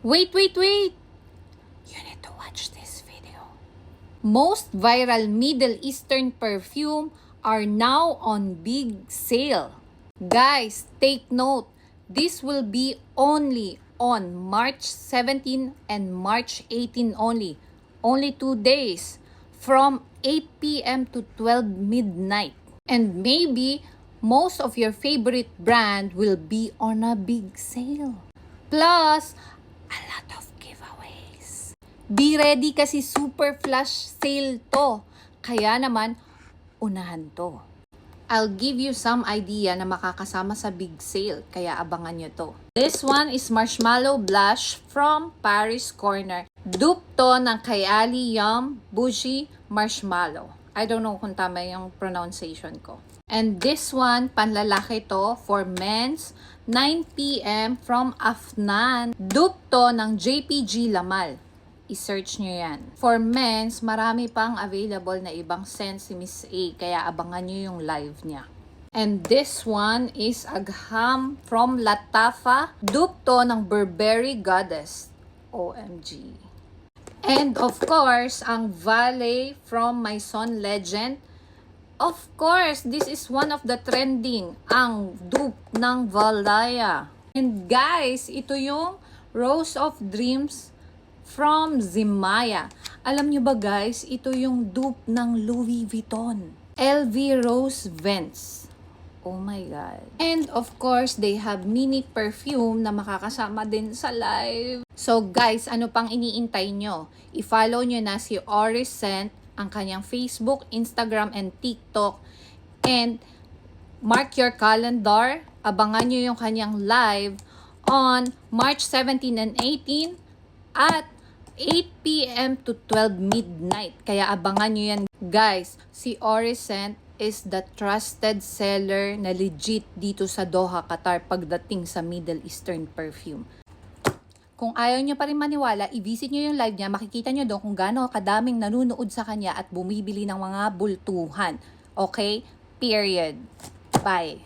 Wait! You need to watch this video. Most viral Middle Eastern perfume are now on big sale. Guys, take note. This will be only on March 17 and March 18 only. Only 2 days. From 8 p.m. to 12 midnight. And maybe most of your favorite brand will be on a big sale. Plus, a lot of giveaways. Be ready kasi super flash sale to. Kaya naman, unahan to. I'll give you some idea na makakasama sa big sale, kaya abangan nyo to. This one is Marshmallow Blush from Paris Corner. Dupe to ng Kylie Yum Bougie Marshmallow. I don't know kung tama yung pronunciation ko. And this one, panlalaki to for men's, 9 p.m. from Afnan. Dupe to ng JPG Lamal. I-search nyo yan. For men's, marami pang available na ibang scent si Miss A, kaya abangan nyo yung live niya. And this one is Agham from Latafa. Dupe to ng Burberry Goddess. OMG. And of course, ang Valet from Maison Legend. Of course, this is one of the trending, ang dupe ng Valaya. And guys, ito yung Rose of Dreams from Zimaya. Alam nyo ba guys, ito yung dupe ng Louis Vuitton. LV Rose Vents. Oh my God. And of course, they have mini perfume na makakasama din sa live. So guys, ano pang iniintay nyo? I-follow nyo na si Oris Scent, ang kanyang Facebook, Instagram, and TikTok. And mark your calendar. Abangan nyo yung kanyang live on March 17 and 18 at 8 p.m. to 12 midnight. Kaya abangan nyo yan. Guys, si Oris Scent is the trusted seller na legit dito sa Doha, Qatar pagdating sa Middle Eastern perfume. Kung ayaw nyo pa rin maniwala, i-visit nyo yung live niya, makikita nyo doon kung gaano kadaming nanunood sa kanya at bumibili ng mga bultuhan. Okay? Period. Bye.